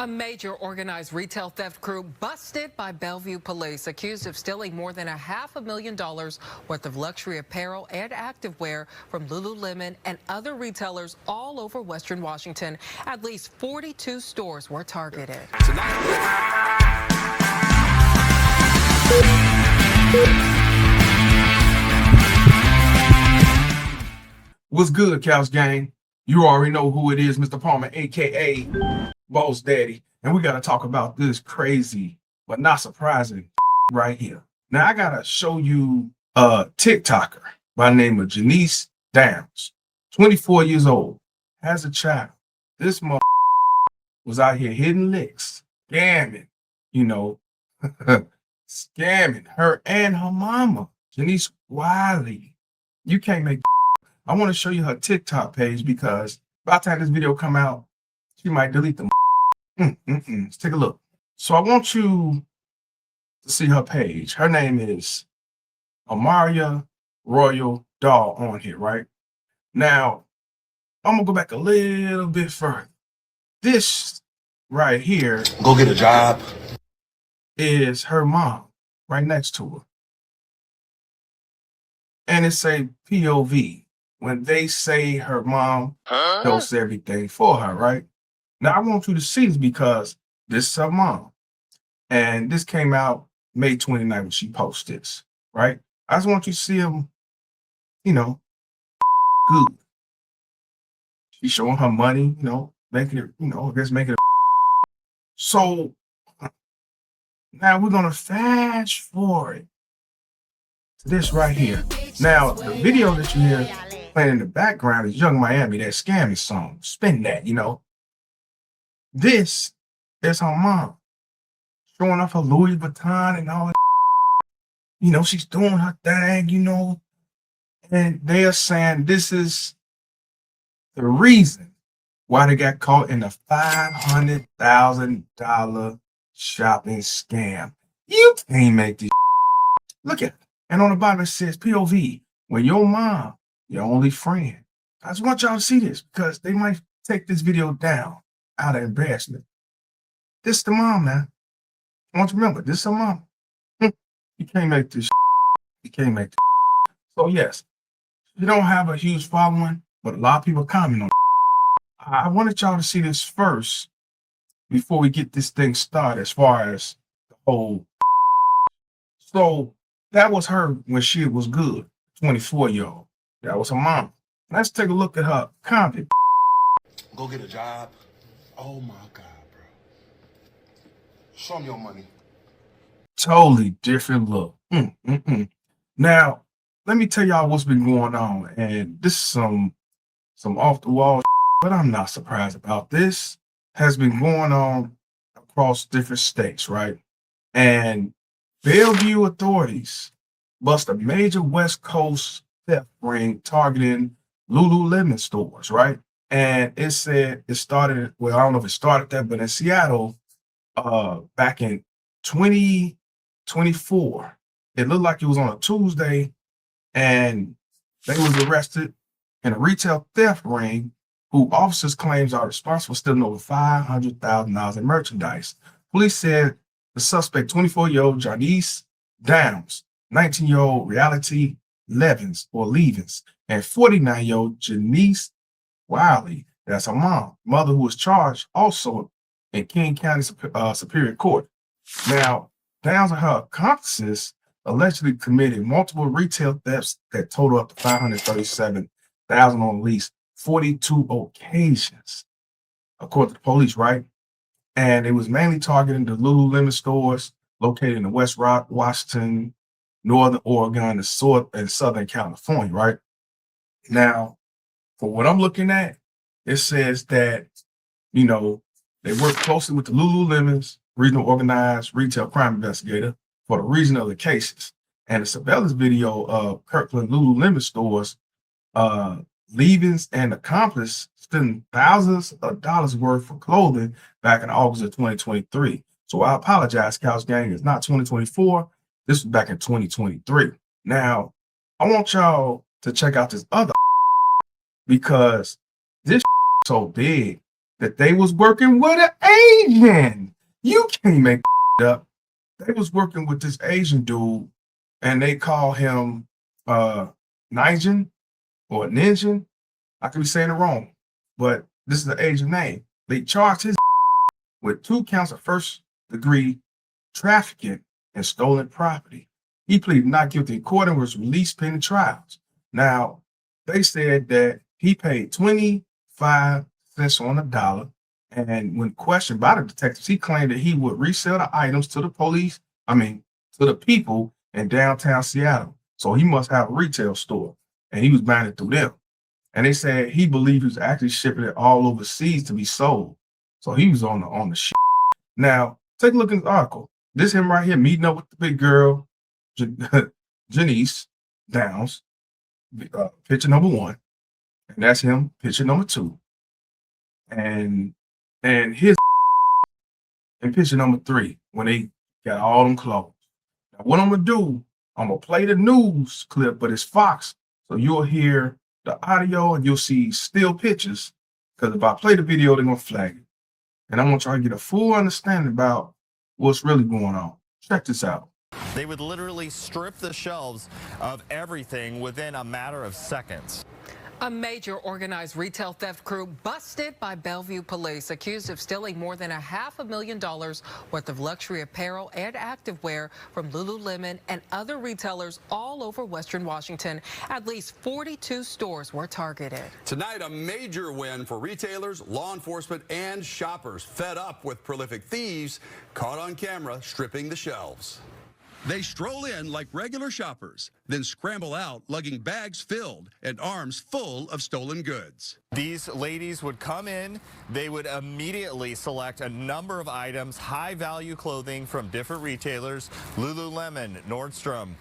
A major organized retail theft crew busted by Bellevue police, accused of stealing more than $500,000 worth of luxury apparel and activewear from Lululemon and other retailers all over Western Washington. At least 42 stores were targeted. What's good, Couch Gang? You already know who it is, Mr. Palmer, aka Boss Daddy, and we gotta talk about this crazy but not surprising right here. Now I gotta show you a TikToker by the name of Janice Downs, 24 years old, has a child. This mother was out here hitting licks, scamming, scamming her and her mama, Janice Wiley. You can't make. I want to show you her TikTok page because by the time this video come out, she might delete them. Let's take a look. So I want you to see her page. Her name is Amaria Royal Doll on here, right? Now, I'm going to go back a little bit further. This right here. Go get a job. Is her mom right next to her. And it say POV. When they say her mom does everything for her, right? Now, I want you to see this because this is her mom. And this came out May 29th when she posted this, right? I just want you to see them, good. She's showing her money, making it, I guess making it. So now we're going to fast forward to this right here. Now, the video that you hear playing in the background is Young Miami, that scamming song. Spin that, This is her mom showing off her Louis Vuitton and all that. She's doing her thing, and they are saying this is the reason why they got caught in a $500,000 shopping scam. You can't make this. Look at it. And on the bottom it says POV, when your mom, your only friend. I just want y'all to see this because they might take this video down out of embarrassment. This is the mom, man. I want you to remember, this is her mom. You can't make this. You can't make this. So yes, you don't have a huge following, but a lot of people comment on it. I wanted y'all to see this first before we get this thing started as far as the whole. So that was her when she was good, 24-year-old. That was her mom. Let's take a look at her comment. Go get a job. Oh my God, bro. Show them your money. Totally different look. Now, let me tell y'all what's been going on. And this is some off the wall, but I'm not surprised about this. Has been going on across different states, right? And Bellevue authorities bust a major West Coast theft ring targeting Lululemon stores, right? And it said it started, well, I don't know if it started there, but in Seattle, back in 2024, it looked like it was on a Tuesday, and they was arrested in a retail theft ring who officers claims are responsible for stealing over $500,000 in merchandise. Police said the suspect, 24-year-old Janice Downs, 19-year-old Reality Levins, and 49-year-old Janice Wiley, that's her mother who was charged also in King County Superior Court. Now, Downs and her accomplices allegedly committed multiple retail thefts that total up to $537,000 on at least 42 occasions, according to the police, right? And it was mainly targeting the Lululemon stores located in the West Washington, Northern Oregon, and Southern California, right? Now, for what I'm looking at, it says that, they work closely with the Lululemon's regional organized retail crime investigator for the reason of the cases. And the surveillance video of Kirkland Lululemon stores, Levins and accomplice stealing thousands of dollars worth of clothing back in August of 2023. So I apologize, Couch Gang. It's not 2024. This was back in 2023. Now, I want y'all to check out this other because this so big that they was working with an Asian. You can't make it up. They was working with this Asian dude, and they call him Nigel or Ninja. I could be saying it wrong, but this is the Asian name. They charged his with 2 counts of first-degree trafficking and stolen property. He pleaded not guilty in court and was released pending trials. Now, they said that he paid 25 cents on the dollar, and when questioned by the detectives, he claimed that he would resell the items to the police, to the people in downtown Seattle. So he must have a retail store, and he was buying it through them. And they said he believed he was actually shipping it all overseas to be sold. So he was on the shit. Now, take a look at the article. This him right here meeting up with the big girl, Janice Downs, picture number 1. And that's him, picture number 2. And his in picture number 3, when they got all them clothes. Now, what I'm going to do, I'm going to play the news clip, but it's Fox. So you'll hear the audio and you'll see still pictures. Because if I play the video, they're going to flag it. And I'm going to try to get a full understanding about what's really going on. Check this out. They would literally strip the shelves of everything within a matter of seconds. A major organized retail theft crew busted by Bellevue police, accused of stealing more than $500,000 worth of luxury apparel and activewear from Lululemon and other retailers all over Western Washington. At least 42 stores were targeted. Tonight, a major win for retailers, law enforcement, and shoppers fed up with prolific thieves caught on camera stripping the shelves. They stroll in like regular shoppers, then scramble out lugging bags filled and arms full of stolen goods. These ladies would come in, they would immediately select a number of items, high-value clothing from different retailers, Lululemon, Nordstrom,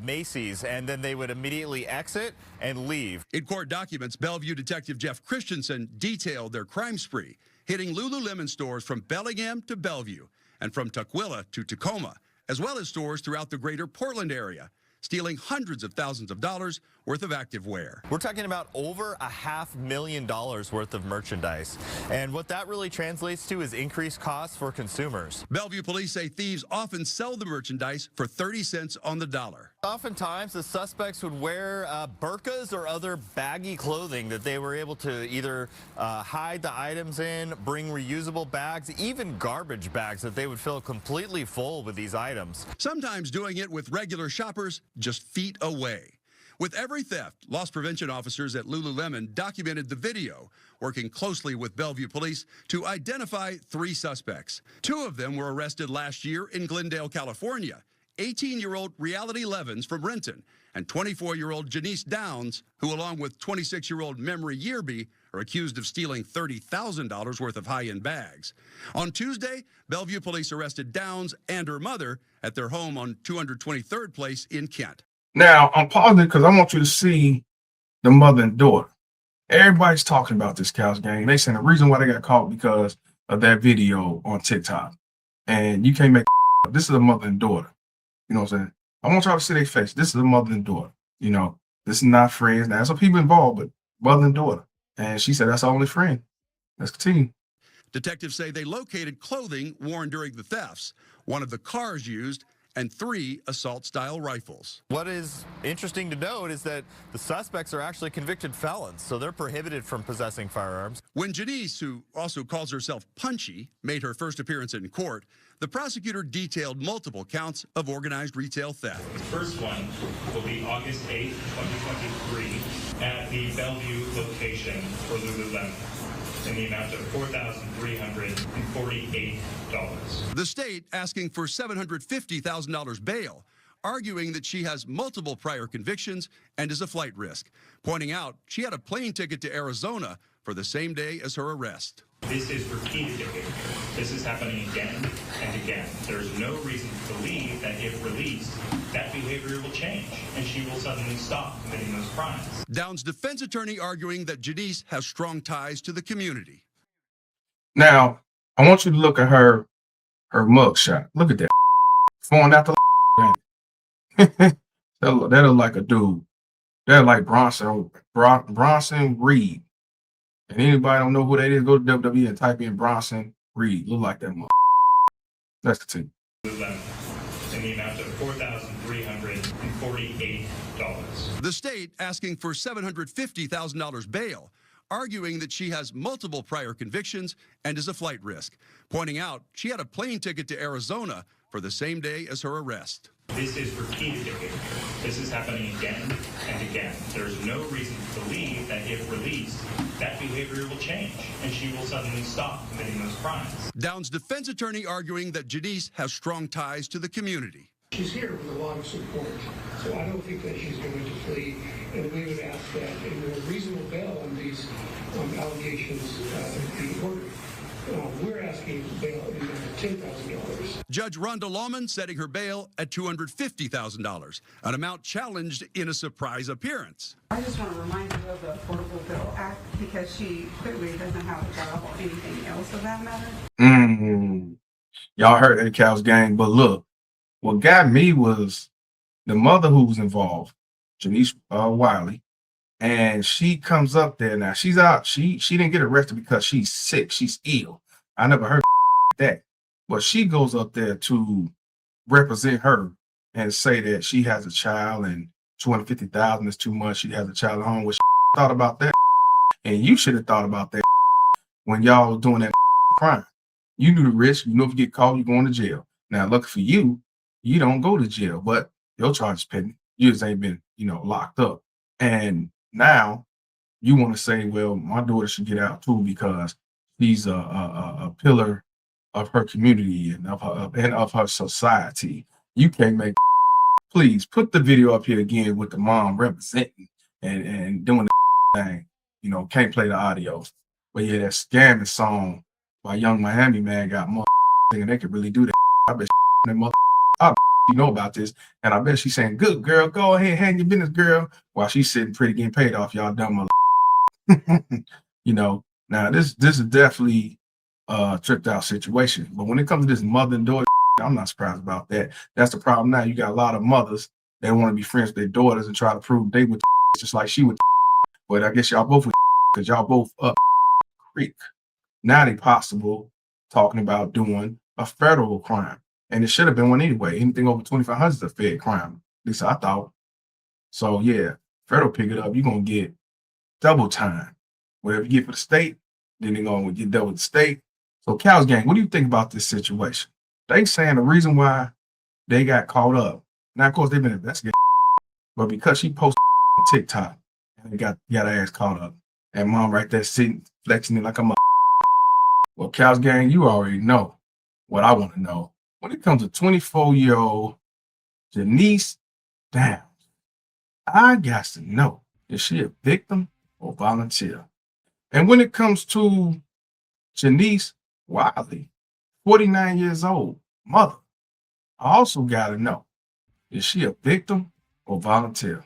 Macy's, and then they would immediately exit and leave. In court documents, Bellevue Detective Jeff Christensen detailed their crime spree, hitting Lululemon stores from Bellingham to Bellevue and from Tukwila to Tacoma, as well as stores throughout the greater Portland area, stealing hundreds of thousands of dollars worth of activewear. We're talking about over $500,000 worth of merchandise. And what that really translates to is increased costs for consumers. Bellevue police say thieves often sell the merchandise for 30 cents on the dollar. Oftentimes, the suspects would wear burqas or other baggy clothing that they were able to either hide the items in, bring reusable bags, even garbage bags that they would fill completely full with these items. Sometimes doing it with regular shoppers just feet away. With every theft, loss prevention officers at Lululemon documented the video, working closely with Bellevue police to identify 3 suspects. 2 of them were arrested last year in Glendale, California. 18-year-old Reality Levens from Renton and 24-year-old Janice Downs, who along with 26-year-old Memory Yearby are accused of stealing $30,000 worth of high-end bags. On Tuesday, Bellevue police arrested Downs and her mother at their home on 223rd Place in Kent. Now, I'm pausing because I want you to see the mother and daughter. Everybody's talking about this Cows gang. They saying the reason why they got caught because of that video on TikTok. And you can't make this is a mother and daughter. You know what I'm saying? I want y'all to see their face. This is a mother and daughter. You know, this is not friends. Now, there's some people involved, but mother and daughter. And she said that's our only friend. Let's continue. Detectives say they located clothing worn during the thefts, one of the cars used, and 3 assault-style rifles. What is interesting to note is that the suspects are actually convicted felons, so they're prohibited from possessing firearms. When Janice, who also calls herself Punchy, made her first appearance in court, the prosecutor detailed multiple counts of organized retail theft. The first one will be August 8th, 2023, at the Bellevue location for Lululemon in the amount of $4,348. The state asking for $750,000 bail, arguing that she has multiple prior convictions and is a flight risk, pointing out she had a plane ticket to Arizona for the same day as her arrest. This is repeated behavior. This is happening again and again. There's no reason to believe that if released, that behavior will change and she will suddenly stop committing those crimes. Downs' defense attorney arguing that Janice has strong ties to the community. Now, I want you to look at her mugshot. Look at that. Falling out the that look like a dude. That like Bronson Reed. And anybody don't know who that is, go to WWE and type in Bronson Reed. Look like that mother. Let's continue. In the amount of $4,348. The state asking for $750,000 bail, arguing that she has multiple prior convictions and is a flight risk, pointing out she had a plane ticket to Arizona for the same day as her arrest. This is repeated behavior. This is happening again and again. There's no reason to believe that if released, that behavior will change and she will suddenly stop committing those crimes. Downs' defense attorney arguing that Janice has strong ties to the community. She's here with a lot of support, so I don't think that she's going to flee, and we would ask that a more reasonable bail on these allegations be ordered. We're asking bail in the amount of $10,000. Judge Rhonda Lawman setting her bail at $250,000, an amount challenged in a surprise appearance. I just want to remind you of the Affordable Bill Act because she clearly doesn't have a job or anything else of that matter. Y'all heard that, Cows Gang, but look, what got me was the mother who was involved, Janice Wiley, and she comes up there. Now she's out. She didn't get arrested because she's sick. She's ill. I never heard that. But she goes up there to represent her and say that she has a child and $250,000 is too much. She has a child at home. Well, she thought about that, and you should have thought about that when y'all was doing that crime. You knew the risk. You know if you get caught, you're going to jail. Now, lucky for you, you don't go to jail, but your charge is pending. You just ain't been, locked up. And now you want to say, well, my daughter should get out too because she's a pillar of her community and of her society. You can't make. Please put the video up here again with the mom representing and doing the thing. Can't play the audio, but yeah, that scamming song by Young Miami Man got more thinking they could really do that. I bet that mother. I bet you know about this, and I bet she's saying, "Good girl, go ahead, handle your business, girl," while she's sitting pretty getting paid off. Y'all dumb mother. Now this is definitely a tricked out situation. But when it comes to this mother and daughter, I'm not surprised about that. That's the problem now. You got a lot of mothers that want to be friends with their daughters and try to prove they would just like she would. But I guess y'all both would because y'all both up creek. Now they possible talking about doing a federal crime. And it should have been one anyway. Anything over 2,500 is a fed crime. At least I thought. So yeah, federal pick it up. You're gonna get double time. Whatever you get for the state, then they're gonna get double with the state. So Cows Gang, what do you think about this situation? They saying the reason why they got caught up. Now, of course, they've been investigating, but because she posted on TikTok and they got her ass caught up. And mom right there sitting, flexing it like a mother. Well, Cows Gang, you already know what I want to know. When it comes to 24-year-old Janice Downs, I got to know, is she a victim or volunteer? And when it comes to Janice Wiley, 49 years old, mother, I also got to know, is she a victim or volunteer?